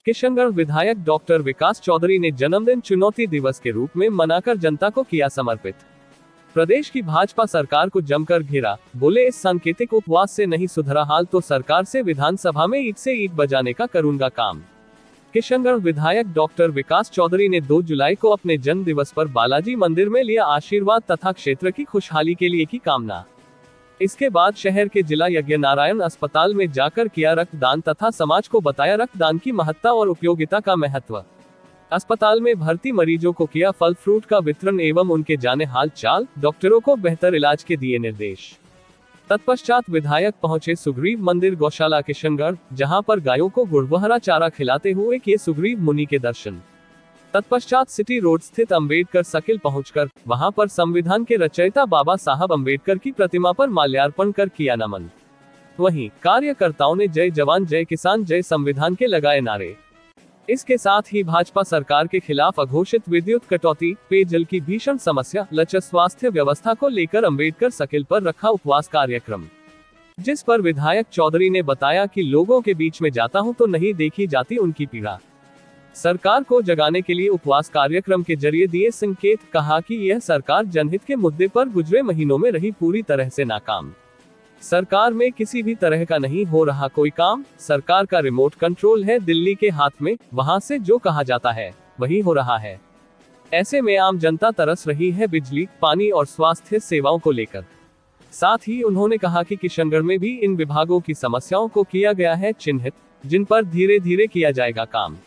किशनगढ़ विधायक डॉक्टर विकास चौधरी ने जन्मदिन चुनौती दिवस के रूप में मनाकर जनता को किया समर्पित। प्रदेश की भाजपा सरकार को जमकर घेरा, बोले इस सांकेतिक उपवास से नहीं सुधरा हाल तो सरकार से विधानसभा में ईंट से ईंट बजाने का करूंगा काम। किशनगढ़ विधायक डॉक्टर विकास चौधरी ने 2 जुलाई को अपने जन्म दिवस पर बालाजी मंदिर में लिया आशीर्वाद तथा क्षेत्र की खुशहाली के लिए की कामना। इसके बाद शहर के जिला यज्ञ नारायण अस्पताल में जाकर किया रक्तदान तथा समाज को बताया रक्तदान की महत्ता और उपयोगिता का महत्व। अस्पताल में भर्ती मरीजों को किया फल फ्रूट का वितरण एवं उनके जाने हाल चाल, डॉक्टरों को बेहतर इलाज के दिए निर्देश। तत्पश्चात विधायक पहुंचे सुग्रीव मंदिर गौशाला किशनगढ़, जहां पर गायों को गुड़बहरा चारा खिलाते हुए किए सुग्रीव मुनि के दर्शन। तत्पश्चात सिटी रोड स्थित अंबेडकर सर्किल पहुंचकर वहां पर संविधान के रचयिता बाबा साहब अंबेडकर की प्रतिमा पर माल्यार्पण कर किया नमन। वहीं कार्यकर्ताओं ने जय जवान जय किसान जय संविधान के लगाए नारे। इसके साथ ही भाजपा सरकार के खिलाफ अघोषित विद्युत कटौती, पेयजल की भीषण समस्या, लचर स्वास्थ्य व्यवस्था को लेकर अंबेडकर सर्किल पर रखा उपवास कार्यक्रम, जिस पर विधायक चौधरी ने बताया कि लोगों के बीच में जाता हूं तो नहीं देखी जाती उनकी पीड़ा। सरकार को जगाने के लिए उपवास कार्यक्रम के जरिए दिए संकेत, कहा कि यह सरकार जनहित के मुद्दे पर गुजरे महीनों में रही पूरी तरह से नाकाम। सरकार में किसी भी तरह का नहीं हो रहा कोई काम। सरकार का रिमोट कंट्रोल है दिल्ली के हाथ में, वहां से जो कहा जाता है वही हो रहा है। ऐसे में आम जनता तरस रही है बिजली, पानी और स्वास्थ्य सेवाओं को लेकर। साथ ही उन्होंने कहा कि किशनगढ़ में भी इन विभागों की समस्याओं को किया गया है चिन्हित, जिन पर धीरे धीरे किया जाएगा काम।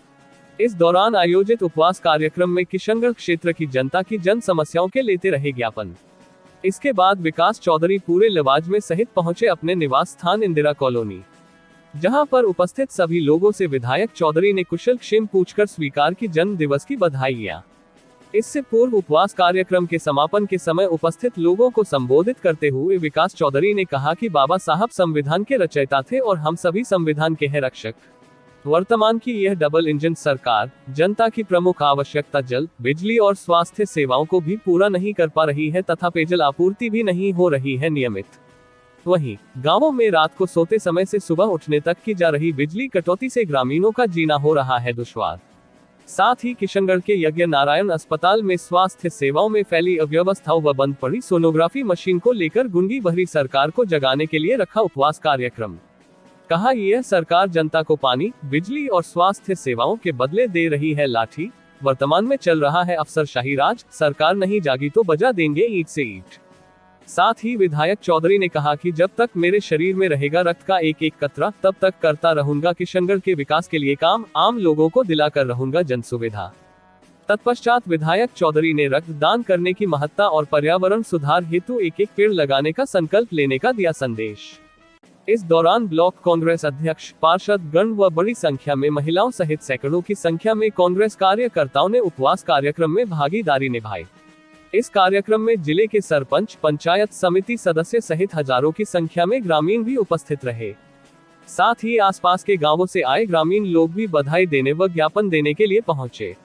इस दौरान आयोजित उपवास कार्यक्रम में किशनगढ़ क्षेत्र की जनता की जन समस्याओं के लेते रहे ज्ञापन। इसके बाद विकास चौधरी पूरे लवाजमे सहित पहुंचे अपने निवास स्थान इंदिरा कॉलोनी, जहां पर उपस्थित सभी लोगों से विधायक चौधरी ने कुशल क्षेम पूछकर स्वीकार की जन्म दिवस की बधाइयां। इससे पूर्व उपवास कार्यक्रम के समापन के समय उपस्थित लोगों को संबोधित करते हुए विकास चौधरी ने कहा कि बाबा साहब संविधान के रचयिता थे और हम सभी संविधान के हैं रक्षक। वर्तमान की यह डबल इंजन सरकार जनता की प्रमुख आवश्यकता जल, बिजली और स्वास्थ्य सेवाओं को भी पूरा नहीं कर पा रही है तथा पेयजल आपूर्ति भी नहीं हो रही है नियमित। वहीं गांवों में रात को सोते समय से सुबह उठने तक की जा रही बिजली कटौती से ग्रामीणों का जीना हो रहा है दुश्वार। साथ ही किशनगढ़ के यज्ञ नारायण अस्पताल में स्वास्थ्य सेवाओं में फैली अव्यवस्थाओं व बंद पड़ी सोनोग्राफी मशीन को लेकर गुंगी भरी सरकार को जगाने के लिए रखा उपवास कार्यक्रम। कहा यह सरकार जनता को पानी, बिजली और स्वास्थ्य सेवाओं के बदले दे रही है लाठी। वर्तमान में चल रहा है अफसरशाही राज, सरकार नहीं जागी तो बजा देंगे ईंट से ईंट। साथ ही विधायक चौधरी ने कहा कि जब तक मेरे शरीर में रहेगा रक्त का एक एक कतरा, तब तक करता रहूंगा किशनगढ़ के विकास के लिए काम, आम लोगों को दिलाकर रहूंगा जन सुविधा। तत्पश्चात विधायक चौधरी ने रक्तदान करने की महत्ता और पर्यावरण सुधार हेतु एक एक पेड़ लगाने का संकल्प लेने का दिया संदेश। इस दौरान ब्लॉक कांग्रेस अध्यक्ष, पार्षद गण व बड़ी संख्या में महिलाओं सहित सैकड़ों की संख्या में कांग्रेस कार्यकर्ताओं ने उपवास कार्यक्रम में भागीदारी निभाई। इस कार्यक्रम में जिले के सरपंच, पंचायत समिति सदस्य सहित हजारों की संख्या में ग्रामीण भी उपस्थित रहे। साथ ही आसपास के गांवों से आए ग्रामीण लोग भी बधाई देने व ज्ञापन देने के लिए पहुंचे।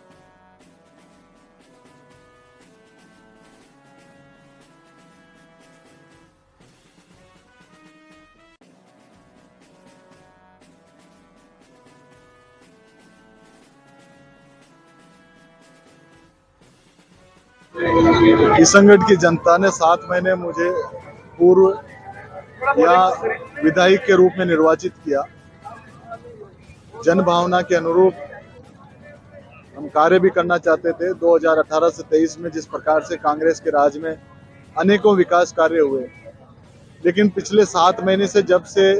किशनगढ़ की जनता ने 7 महीने मुझे पूर्व या विधायक के रूप में निर्वाचित किया। जन भावना के अनुरूप हम कार्य भी करना चाहते थे। 2018 से 23 में जिस प्रकार से कांग्रेस के राज में अनेकों विकास कार्य हुए, लेकिन पिछले 7 महीने से जब से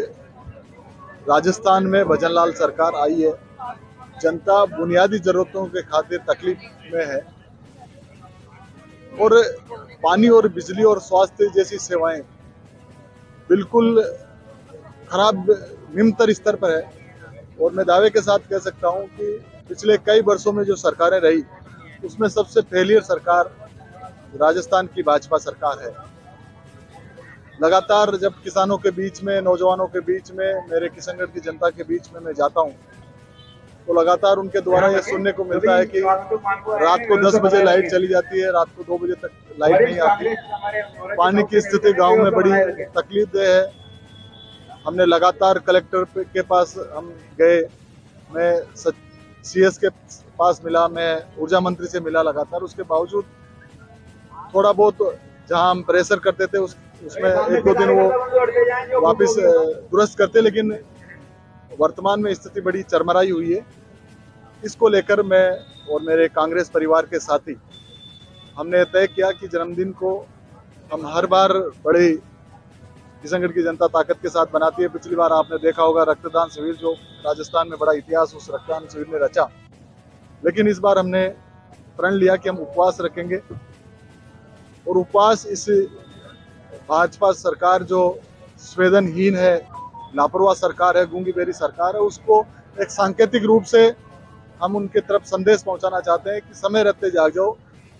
राजस्थान में भजनलाल सरकार आई है, जनता बुनियादी जरूरतों के खातिर तकलीफ में है और पानी और बिजली और स्वास्थ्य जैसी सेवाएं बिल्कुल खराब निम्नतर स्तर पर है। और मैं दावे के साथ कह सकता हूं कि पिछले कई वर्षों में जो सरकारें रही, उसमें सबसे फेलियर सरकार राजस्थान की भाजपा सरकार है। लगातार जब किसानों के बीच में, नौजवानों के बीच में, मेरे किशनगढ़ की जनता के बीच में मैं जाता हूं, तो लगातार उनके द्वारा यह सुनने को मिलता है कि रात को 10 बजे लाइट चली जाती है, रात को 2 बजे तक लाइट नहीं आती। पानी की स्थिति गांव में बड़ी तकलीफदेह है। हमने लगातार कलेक्टर के पास हम गए, मैं सीएस के पास मिला, मैं ऊर्जा मंत्री से मिला लगातार। उसके बावजूद थोड़ा बहुत जहां हम प्रेशर करते थे उसमें एक दो दिन वो वापस दुरुस्त करते, लेकिन वर्तमान में स्थिति बड़ी चरमराई हुई है। इसको लेकर मैं और मेरे कांग्रेस परिवार के साथी हमने तय किया कि जन्मदिन को हम हर बार बड़े किशनगढ़ की जनता ताकत के साथ बनाती है। पिछली बार आपने देखा होगा रक्तदान शिविर, जो राजस्थान में बड़ा इतिहास उस रक्तदान शिविर ने रचा। लेकिन इस बार हमने प्रण लिया कि हम उपवास रखेंगे, और उपवास इस भाजपा सरकार जो संवेदनहीन है, लापरवाह सरकार है, गूंगी बेरी सरकार है, उसको एक सांकेतिक रूप से हम उनके तरफ संदेश पहुंचाना चाहते हैं कि समय रहते जाग जाओ,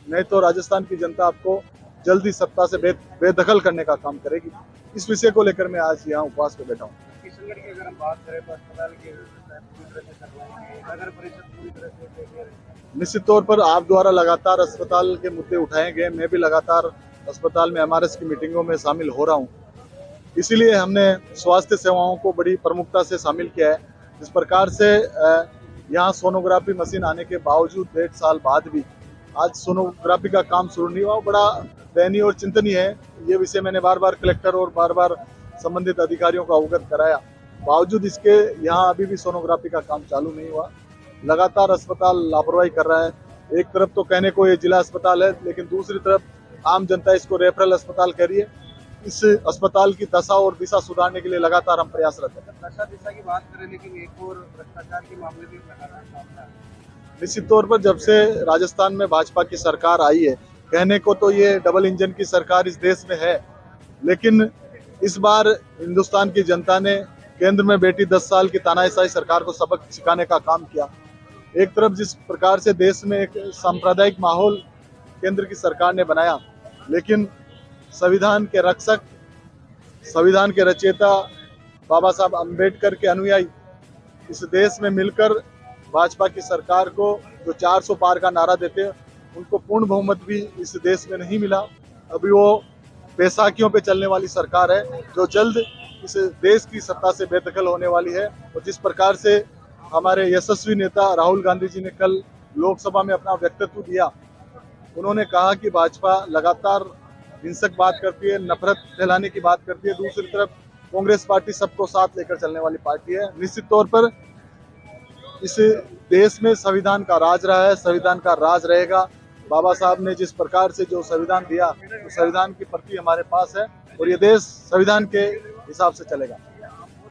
नहीं तो राजस्थान की जनता आपको जल्दी सत्ता से बेदखल करने का काम करेगी। इस विषय को लेकर मैं आज यहाँ उपवास पे बैठा हूँ। किशनगढ़ की अगर हम बात करें तो अस्पताल की पूरी तरह से करवाएंगे, नगर परिषद पूरी तरह से। निश्चित तौर पर आप द्वारा लगातार अस्पताल के मुद्दे उठाए गए, मैं भी लगातार अस्पताल में एमआरएस की मीटिंगों में शामिल हो रहा हूँ। इसीलिए हमने स्वास्थ्य सेवाओं को बड़ी प्रमुखता से शामिल किया है। जिस प्रकार से यहाँ सोनोग्राफी मशीन आने के बावजूद 1.5 साल बाद भी आज सोनोग्राफी का काम शुरू नहीं हुआ, बड़ा दयनीय और चिंतनीय है। ये विषय मैंने बार बार कलेक्टर और बार बार संबंधित अधिकारियों को अवगत कराया, बावजूद इसके यहाँ अभी भी सोनोग्राफी का काम चालू नहीं हुआ। लगातार अस्पताल लापरवाही कर रहा है। एक तरफ तो कहने को ये जिला अस्पताल है, लेकिन दूसरी तरफ आम जनता इसको रेफरल अस्पताल कह रही है। इस अस्पताल की दशा और दिशा सुधारने के लिए लगातार हम प्रयासरत हैं। दशा दिशा की बात करें, लेकिन एक और भ्रष्टाचार के मामले भी लगातार सामने आ रहे हैं। निश्चित तौर पर जब से राजस्थान में भाजपा की सरकार आई है, कहने को तो ये डबल इंजन की सरकार इस देश में है, लेकिन इस बार हिंदुस्तान की जनता ने केंद्र में बैठी 10 साल की तानाशाही सरकार को सबक सिखाने का काम किया। एक तरफ जिस प्रकार से देश में एक सांप्रदायिक माहौल केंद्र की सरकार ने बनाया, लेकिन संविधान के रक्षक, संविधान के रचयिता बाबा साहब अम्बेडकर के अनुयायी इस देश में मिलकर भाजपा की सरकार को जो 400 पार का नारा देते हैं, उनको पूर्ण बहुमत भी इस देश में नहीं मिला। अभी वो बैसाखियों पे चलने वाली सरकार है, जो जल्द इस देश की सत्ता से बेदखल होने वाली है। और जिस प्रकार से हमारे यशस्वी नेता राहुल गांधी जी ने कल लोकसभा में अपना व्यक्तित्व दिया, उन्होंने कहा कि भाजपा लगातार हिंसक बात करती है, नफरत फैलाने की बात करती है। दूसरी तरफ कांग्रेस पार्टी सबको साथ लेकर चलने वाली पार्टी है। निश्चित तौर पर इस देश में संविधान का राज रहा है, संविधान का राज रहेगा। बाबा साहब ने जिस प्रकार से जो संविधान दिया, तो संविधान की प्रति हमारे पास है, और ये देश संविधान के हिसाब से चलेगा।